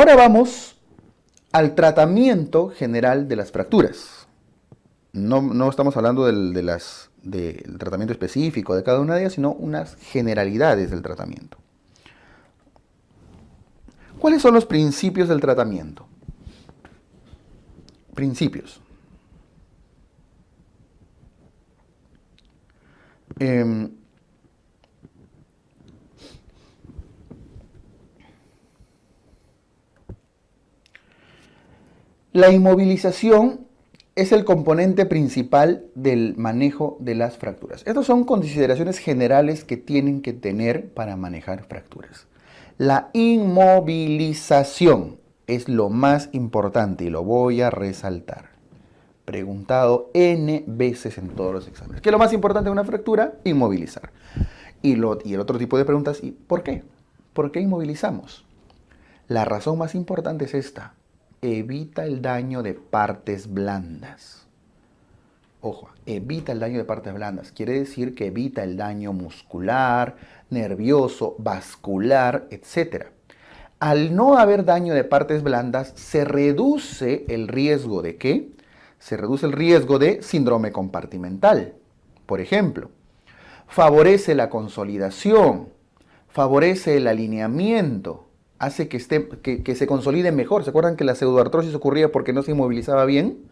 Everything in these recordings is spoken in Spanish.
Ahora vamos al tratamiento general de las fracturas. No estamos hablando del tratamiento específico de cada una de ellas, sino unas generalidades del tratamiento. ¿Cuáles son los principios del tratamiento? Principios. La inmovilización es el componente principal del manejo de las fracturas. Estas son consideraciones generales que tienen que tener para manejar fracturas. La inmovilización es lo más importante y lo voy a resaltar. Preguntado N veces en todos los exámenes. ¿Qué es lo más importante de una fractura? Inmovilizar. Y el otro tipo de preguntas, ¿y por qué? ¿Por qué inmovilizamos? La razón más importante es esta. Evita el daño de partes blandas. Ojo, evita el daño de partes blandas. Quiere decir que evita el daño muscular, nervioso, vascular, etc. Al no haber daño de partes blandas, se reduce el riesgo de ¿qué? Se reduce el riesgo de síndrome compartimental. Por ejemplo, favorece la consolidación, favorece el alineamiento, hace que se consolide mejor. ¿Se acuerdan que la pseudoartrosis ocurría porque no se inmovilizaba bien?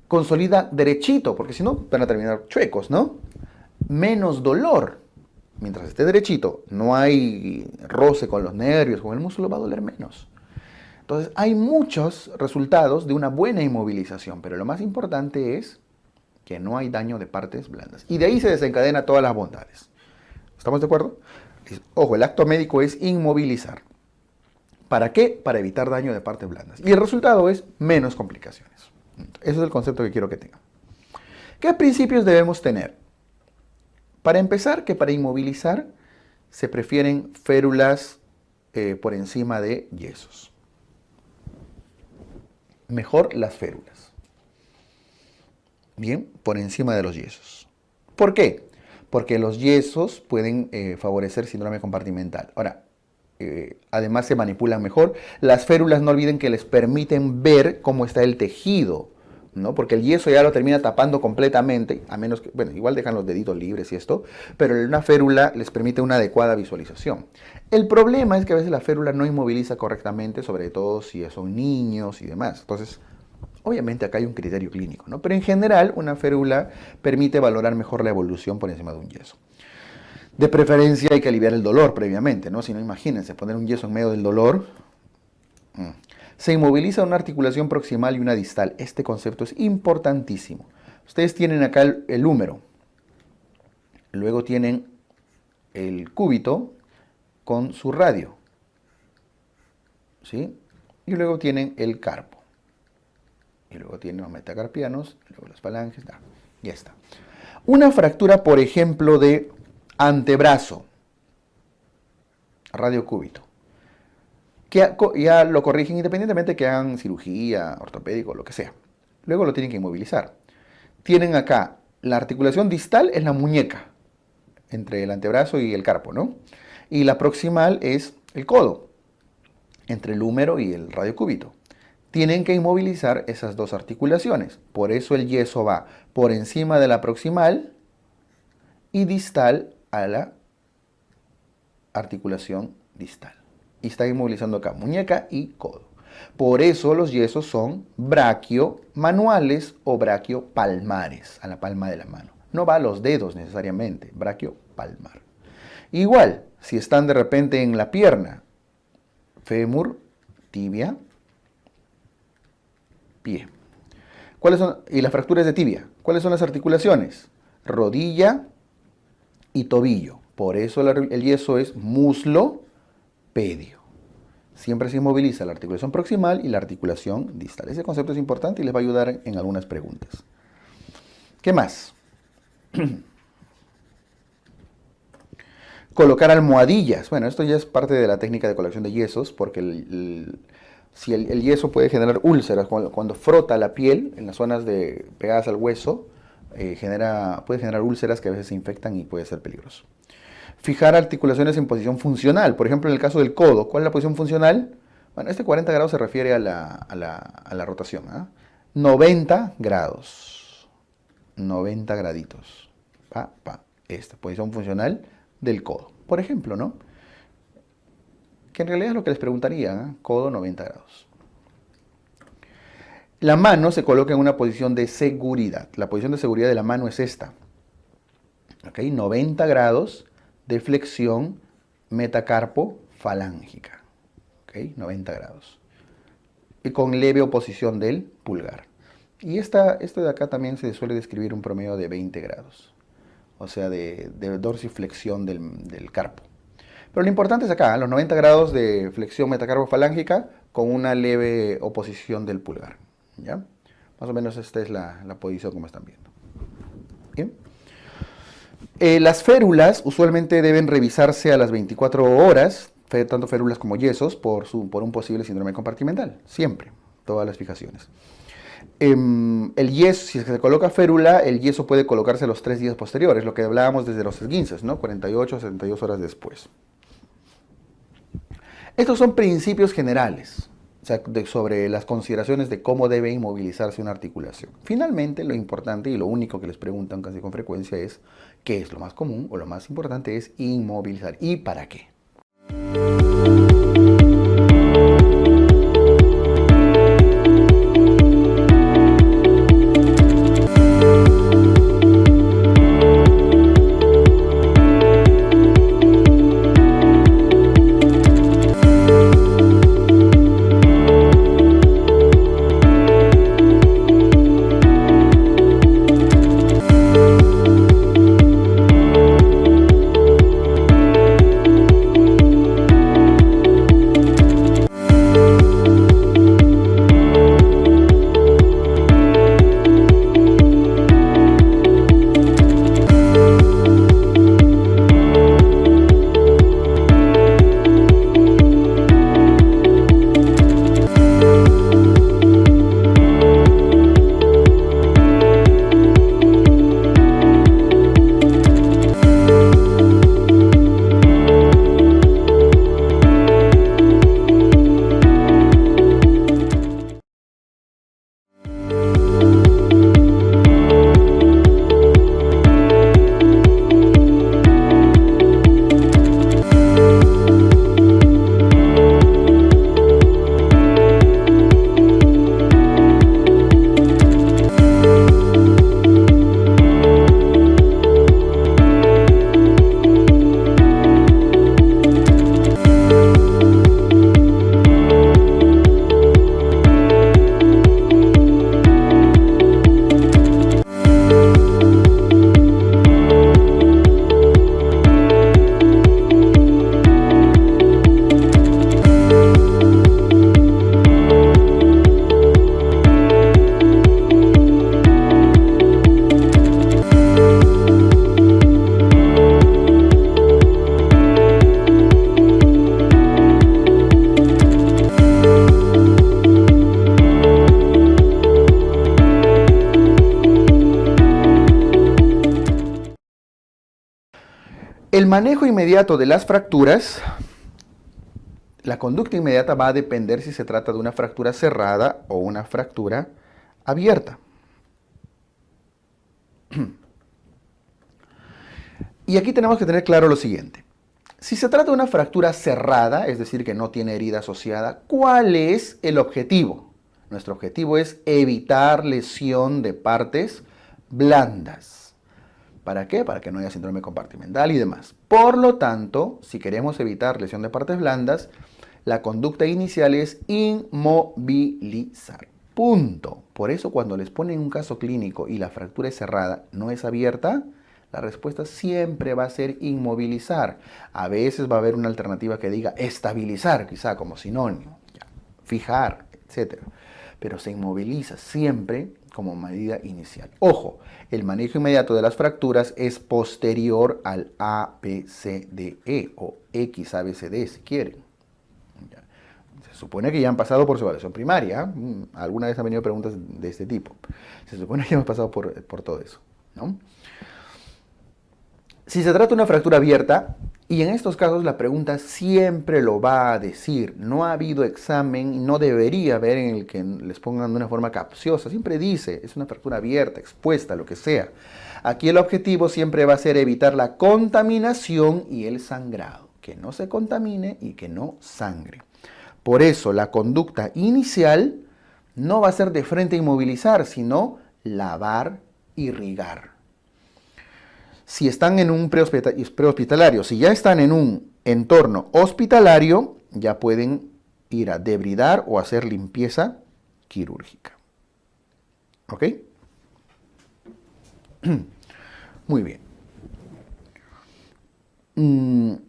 Consolida derechito, porque si no van a terminar chuecos, ¿no? Menos dolor. Mientras esté derechito, no hay roce con los nervios, con el músculo, va a doler menos. Entonces, hay muchos resultados de una buena inmovilización, pero lo más importante es que no hay daño de partes blandas. Y de ahí se desencadena todas las bondades. ¿Estamos de acuerdo? Ojo, el acto médico es inmovilizar. ¿Para qué? Para evitar daño de partes blandas. Y el resultado es menos complicaciones. Ese es el concepto que quiero que tengan. ¿Qué principios debemos tener? Para empezar, que para inmovilizar se prefieren férulas por encima de yesos. Mejor las férulas. Bien, por encima de los yesos. ¿Por qué? Porque los yesos pueden favorecer síndrome compartimental. Ahora, además se manipulan mejor. Las férulas no olviden que les permiten ver cómo está el tejido, ¿no? Porque el yeso ya lo termina tapando completamente, a menos que, bueno, igual dejan los deditos libres y esto, pero una férula les permite una adecuada visualización. El problema es que a veces la férula no inmoviliza correctamente, sobre todo si son niños y demás. Entonces, obviamente acá hay un criterio clínico, ¿no? Pero en general, una férula permite valorar mejor la evolución por encima de un yeso. De preferencia hay que aliviar el dolor previamente, ¿no? Si no, imagínense, poner un yeso en medio del dolor. Se inmoviliza una articulación proximal y una distal. Este concepto es importantísimo. Ustedes tienen acá el húmero. Luego tienen el cúbito con su radio. ¿Sí? Y luego tienen el carpo. Y luego tienen los metacarpianos, luego las falanges. Ya está. Una fractura, por ejemplo, de antebrazo, radiocúbito, que ya lo corrigen independientemente que hagan cirugía, ortopédico, lo que sea. Luego lo tienen que inmovilizar. Tienen acá la articulación distal es la muñeca, entre el antebrazo y el carpo, ¿no? Y la proximal es el codo, entre el húmero y el radiocúbito. Tienen que inmovilizar esas dos articulaciones. Por eso el yeso va por encima de la proximal y distal a la articulación distal. Y está inmovilizando acá muñeca y codo. Por eso los yesos son braquiomanuales o braquiopalmares, a la palma de la mano. No va a los dedos necesariamente, braquiopalmar. Igual, si están de repente en la pierna, fémur, tibia, pie. ¿Cuáles son? Y las fracturas de tibia. ¿Cuáles son las articulaciones? Rodilla y tobillo. Por eso el yeso es muslo pedio. Siempre se inmoviliza la articulación proximal y la articulación distal. Ese concepto es importante y les va a ayudar en algunas preguntas. ¿Qué más? Colocar almohadillas. Bueno, esto ya es parte de la técnica de colocación de yesos, porque si el yeso puede generar úlceras cuando frota la piel en las zonas pegadas al hueso, puede generar úlceras que a veces se infectan y puede ser peligroso. Fijar articulaciones en posición funcional. Por ejemplo, en el caso del codo, ¿cuál es la posición funcional? Bueno, este 40 grados se refiere a la rotación. 90 grados. 90 graditos. Esta posición funcional del codo. Por ejemplo, ¿no? Que en realidad es lo que les preguntaría. Codo 90 grados. La mano se coloca en una posición de seguridad. La posición de seguridad de la mano es esta. ¿Ok? 90 grados de flexión metacarpo-falángica. ¿Ok? 90 grados. Y con leve oposición del pulgar. Y esta de acá también se suele describir un promedio de 20 grados. O sea, de dorsiflexión del carpo. Pero lo importante es acá, los 90 grados de flexión metacarpo-falángica con una leve oposición del pulgar. ¿Ya? Más o menos esta es la posición como están viendo. Bien. Las férulas usualmente deben revisarse a las 24 horas, tanto férulas como yesos, por un posible síndrome compartimental. Siempre, todas las fijaciones. El yeso, si se coloca férula, el yeso puede colocarse los 3 días posteriores, lo que hablábamos desde los esguinces, ¿no? 48 a 72 horas después. Estos son principios generales, o sea, sobre las consideraciones de cómo debe inmovilizarse una articulación. Finalmente, lo importante y lo único que les preguntan casi con frecuencia es qué es lo más común o lo más importante es inmovilizar. ¿Y para qué? El manejo inmediato de las fracturas, la conducta inmediata va a depender si se trata de una fractura cerrada o una fractura abierta. Y aquí tenemos que tener claro lo siguiente. Si se trata de una fractura cerrada, es decir, que no tiene herida asociada, ¿cuál es el objetivo? Nuestro objetivo es evitar lesión de partes blandas. ¿Para qué? Para que no haya síndrome compartimental y demás. Por lo tanto, si queremos evitar lesión de partes blandas, la conducta inicial es inmovilizar. Punto. Por eso cuando les ponen un caso clínico y la fractura es cerrada, no es abierta, la respuesta siempre va a ser inmovilizar. A veces va a haber una alternativa que diga estabilizar, quizá como sinónimo, fijar, etc. Pero se inmoviliza siempre como medida inicial. Ojo, el manejo inmediato de las fracturas es posterior al ABCDE o XABCD si quieren. Se supone que ya han pasado por su evaluación primaria. Alguna vez han venido preguntas de este tipo. Se supone que hemos pasado por todo eso, ¿no? Si se trata de una fractura abierta, Y en estos casos la pregunta siempre lo va a decir. No ha habido examen y no debería haber en el que les pongan de una forma capciosa. Siempre dice, es una fractura abierta, expuesta, lo que sea. Aquí el objetivo siempre va a ser evitar la contaminación y el sangrado. Que no se contamine y que no sangre. Por eso la conducta inicial no va a ser de frente a inmovilizar, sino lavar, irrigar. Si están en un prehospitalario, si ya están en un entorno hospitalario, ya pueden ir a debridar o hacer limpieza quirúrgica. ¿Ok? Muy bien.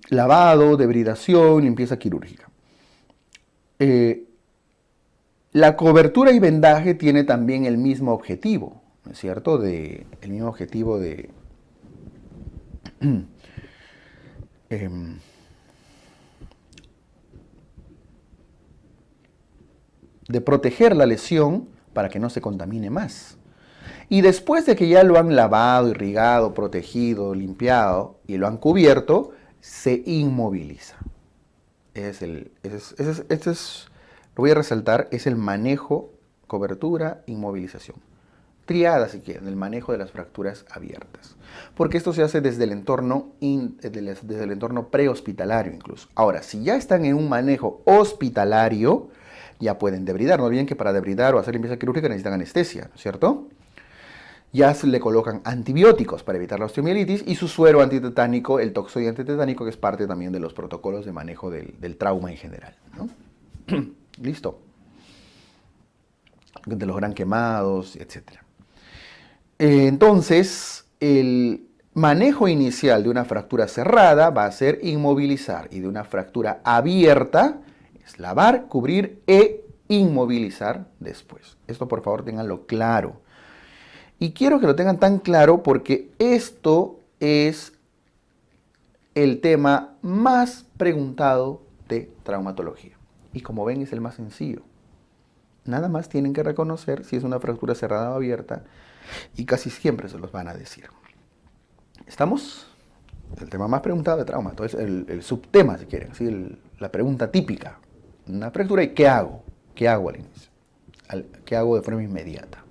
Lavado, debridación, limpieza quirúrgica. La cobertura y vendaje tiene también el mismo objetivo, ¿no es cierto? El mismo objetivo de proteger la lesión para que no se contamine más. Y después de que ya lo han lavado, irrigado, protegido, limpiado y lo han cubierto, se inmoviliza. Lo voy a resaltar, es el manejo, cobertura, inmovilización. Triada, si quieren, el manejo de las fracturas abiertas. Porque esto se hace desde el entorno prehospitalario incluso. Ahora, si ya están en un manejo hospitalario, ya pueden debridar. No olviden que para debridar o hacer limpieza quirúrgica necesitan anestesia, ¿no es cierto? Ya se le colocan antibióticos para evitar la osteomielitis y su suero antitetánico, el toxoide antitetánico, que es parte también de los protocolos de manejo del trauma en general, ¿no? Listo. De los gran quemados, etc. Entonces, el manejo inicial de una fractura cerrada va a ser inmovilizar y de una fractura abierta es lavar, cubrir e inmovilizar después. Esto por favor ténganlo claro. Y quiero que lo tengan tan claro porque esto es el tema más preguntado de traumatología. Y como ven es el más sencillo. Nada más tienen que reconocer si es una fractura cerrada o abierta y casi siempre se los van a decir. ¿Estamos? El tema más preguntado de trauma. Entonces el subtema, si quieren, así la pregunta típica. Una fractura y ¿qué hago? ¿Qué hago al inicio? ¿Qué hago de forma inmediata?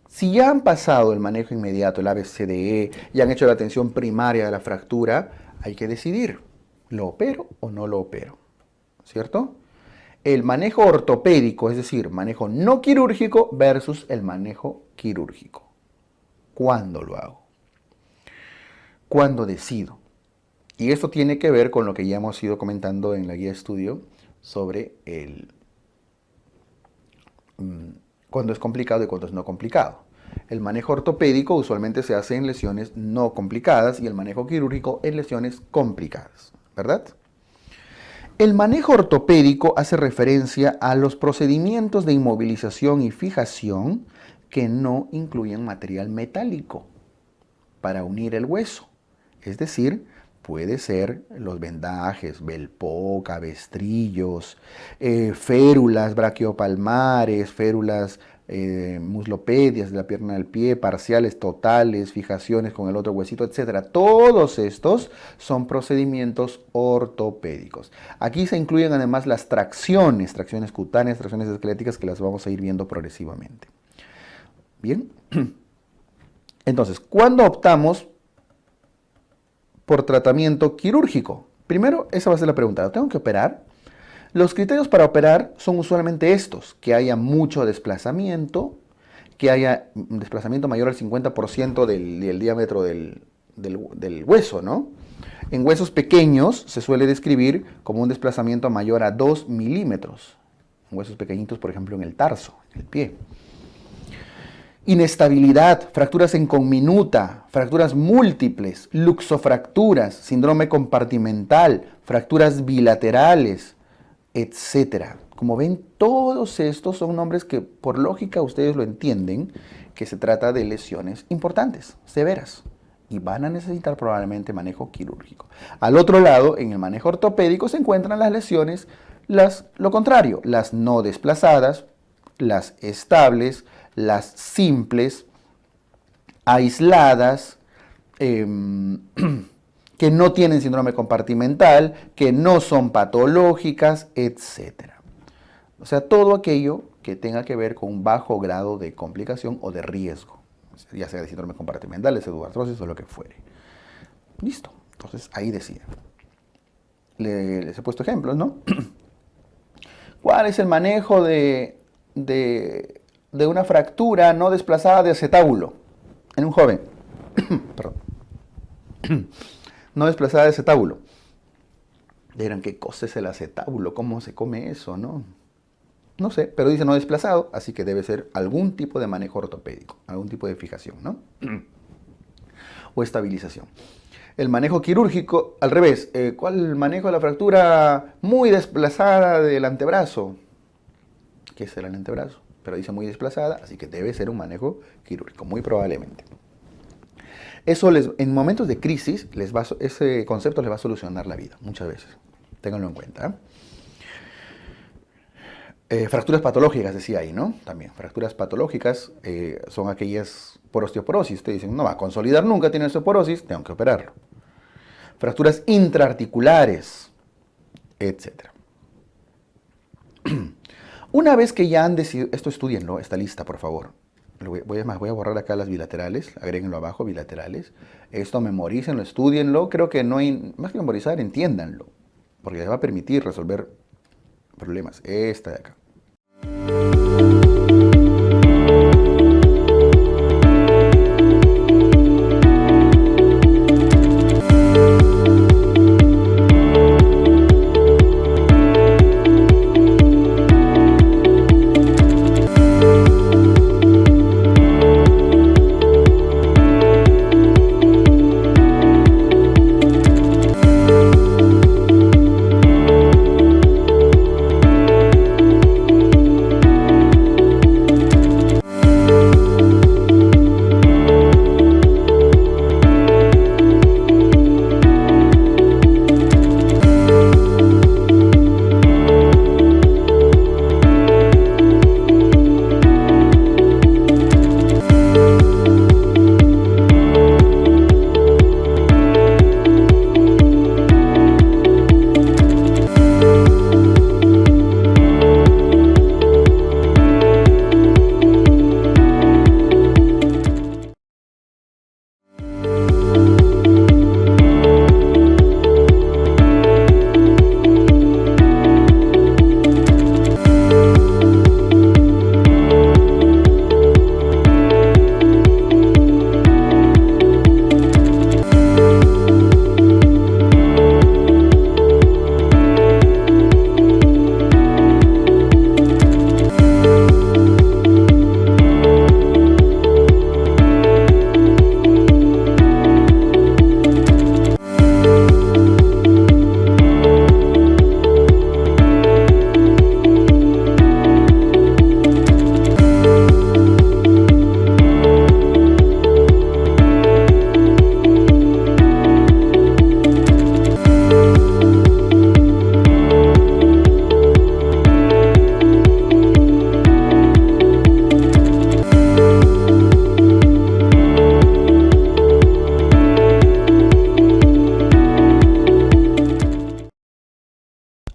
Si ya han pasado el manejo inmediato, el ABCDE, y han hecho la atención primaria de la fractura, hay que decidir, ¿lo opero o no lo opero? ¿cierto? El manejo ortopédico, es decir, manejo no quirúrgico versus el manejo quirúrgico. ¿Cuándo lo hago? ¿Cuándo decido? Y esto tiene que ver con lo que ya hemos ido comentando en la guía de estudio sobre cuándo es complicado y cuándo es no complicado. El manejo ortopédico usualmente se hace en lesiones no complicadas y el manejo quirúrgico en lesiones complicadas, ¿verdad? El manejo ortopédico hace referencia a los procedimientos de inmovilización y fijación que no incluyen material metálico para unir el hueso. Es decir, puede ser los vendajes, velpo, cabestrillos, férulas braquiopalmares, férulas muslopedias de la pierna del pie, parciales, totales, fijaciones con el otro huesito, etc. Todos estos son procedimientos ortopédicos. Aquí se incluyen además las tracciones cutáneas, tracciones esqueléticas, que las vamos a ir viendo progresivamente. Bien. Entonces, ¿cuándo optamos por tratamiento quirúrgico? Primero, esa va a ser la pregunta. ¿Lo tengo que operar? Los criterios para operar son usualmente estos: que haya mucho desplazamiento, que haya un desplazamiento mayor al 50% del diámetro del hueso, ¿no? En huesos pequeños se suele describir como un desplazamiento mayor a 2 milímetros. En huesos pequeñitos, por ejemplo, en el tarso, en el pie. Inestabilidad, fracturas en conminuta, fracturas múltiples, luxofracturas, síndrome compartimental, fracturas bilaterales, etc. Como ven, todos estos son nombres que por lógica ustedes lo entienden, que se trata de lesiones importantes, severas, y van a necesitar probablemente manejo quirúrgico. Al otro lado, en el manejo ortopédico se encuentran las lesiones, lo contrario, las no desplazadas, las estables, las simples, aisladas, que no tienen síndrome compartimental, que no son patológicas, etc. O sea, todo aquello que tenga que ver con un bajo grado de complicación o de riesgo, ya sea de síndrome compartimental, de pseudoartrosis o lo que fuere. Listo. Entonces, ahí decía. Les he puesto ejemplos, ¿no? ¿Cuál es el manejo de una fractura no desplazada de acetábulo en un joven? Perdón. No desplazada de acetábulo. Dirán, ¿qué cosa es el acetábulo? ¿Cómo se come eso, no? No sé, pero dice no desplazado, así que debe ser algún tipo de manejo ortopédico, algún tipo de fijación, ¿no? O estabilización. El manejo quirúrgico, al revés. ¿Cuál es el manejo de la fractura muy desplazada del antebrazo? ¿Qué es el antebrazo? Pero dice muy desplazada, así que debe ser un manejo quirúrgico, muy probablemente. Eso en momentos de crisis, ese concepto les va a solucionar la vida, muchas veces. Ténganlo en cuenta. Fracturas patológicas, decía ahí, ¿no? También, fracturas patológicas son aquellas por osteoporosis. Ustedes dicen, no va a consolidar nunca, tiene osteoporosis, tengo que operarlo. Fracturas intraarticulares, etc. Una vez que ya han decidido, esto estudienlo, esta lista, por favor. Voy a borrar acá las bilaterales, agréguenlo abajo, bilaterales. Esto memorícenlo, estudienlo. Creo que no hay, más que memorizar, entiéndanlo, porque les va a permitir resolver problemas. Esta de acá.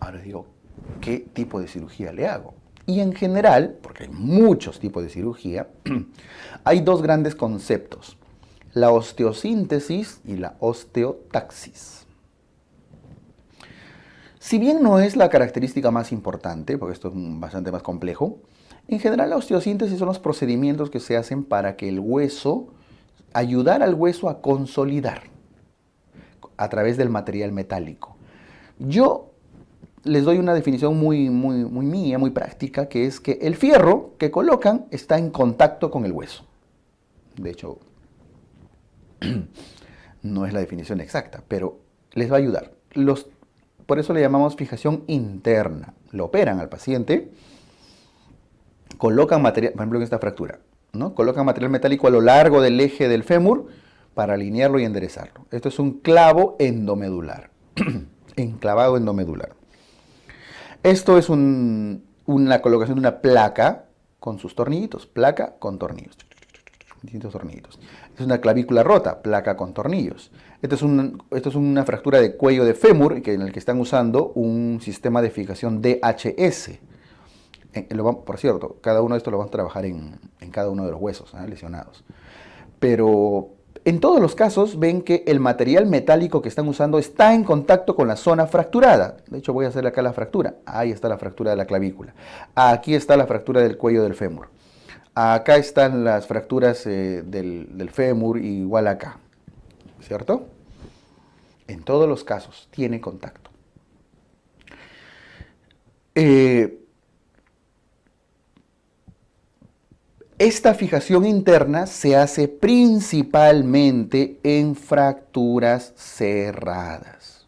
Ahora digo, ¿qué tipo de cirugía le hago? Y en general, porque hay muchos tipos de cirugía, hay dos grandes conceptos, la osteosíntesis y la osteotaxis. Si bien no es la característica más importante, porque esto es bastante más complejo, en general la osteosíntesis son los procedimientos que se hacen para que el hueso, ayudar al hueso a consolidar a través del material metálico. Yo les doy una definición muy mía, muy práctica, que es que el fierro que colocan está en contacto con el hueso. De hecho, no es la definición exacta, pero les va a ayudar. Por eso le llamamos fijación interna. Lo operan al paciente, colocan material, por ejemplo en esta fractura, ¿no? Colocan material metálico a lo largo del eje del fémur para alinearlo y enderezarlo. Esto es un clavo endomedular, enclavado endomedular. Esto es una colocación de una placa con sus tornillitos, placa con tornillos, distintos tornillitos. Es una clavícula rota, placa con tornillos. Esto es una fractura de cuello de fémur en el que están usando un sistema de fijación DHS. Por cierto, cada uno de estos lo vamos a trabajar en cada uno de los huesos lesionados. Pero en todos los casos ven que el material metálico que están usando está en contacto con la zona fracturada. De hecho, voy a hacer acá la fractura. Ahí está la fractura de la clavícula. Aquí está la fractura del cuello del fémur. Acá están las fracturas del fémur, igual acá. ¿Cierto? En todos los casos tiene contacto. Esta fijación interna se hace principalmente en fracturas cerradas,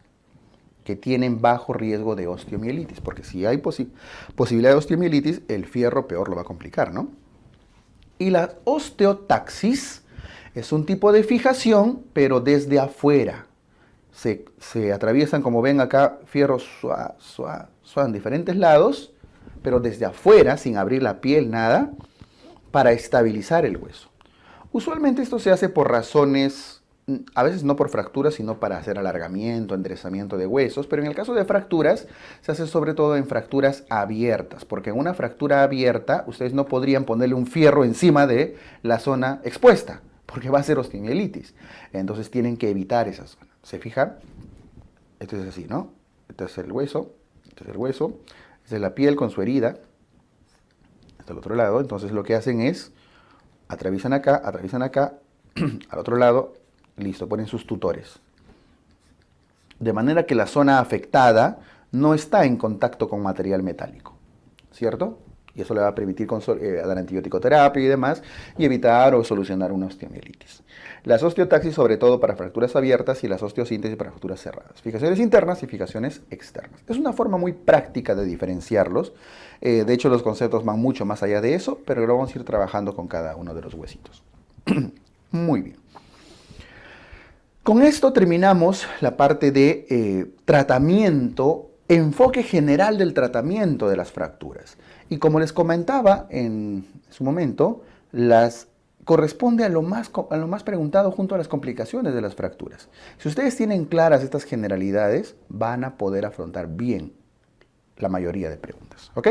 que tienen bajo riesgo de osteomielitis, porque si hay posibilidad de osteomielitis, el fierro peor lo va a complicar, ¿no? Y la osteotaxis es un tipo de fijación, pero desde afuera. Se atraviesan, como ven acá, fierros en diferentes lados, pero desde afuera, sin abrir la piel, nada, para estabilizar el hueso. Usualmente esto se hace por razones, a veces no por fracturas, sino para hacer alargamiento, enderezamiento de huesos, pero en el caso de fracturas, se hace sobre todo en fracturas abiertas, porque en una fractura abierta, ustedes no podrían ponerle un fierro encima de la zona expuesta, porque va a ser osteomielitis. Entonces tienen que evitar esa zona. ¿Se fijan? Esto es así, ¿no? Este es el hueso, este es el hueso, esta es la piel con su herida, hasta el otro lado. Entonces lo que hacen es, atraviesan acá, al otro lado, listo, ponen sus tutores. De manera que la zona afectada no está en contacto con material metálico, ¿cierto? Y eso le va a permitir dar antibiótico terapia y demás, y evitar o solucionar una osteomielitis. Las osteotaxis sobre todo para fracturas abiertas y las osteosíntesis para fracturas cerradas. Fijaciones internas y fijaciones externas. Es una forma muy práctica de diferenciarlos. De hecho, los conceptos van mucho más allá de eso, pero lo vamos a ir trabajando con cada uno de los huesitos. Muy bien. Con esto terminamos la parte de tratamiento, enfoque general del tratamiento de las fracturas. Y como les comentaba en su momento, corresponde a lo más preguntado junto a las complicaciones de las fracturas. Si ustedes tienen claras estas generalidades, van a poder afrontar bien la mayoría de preguntas. ¿Ok?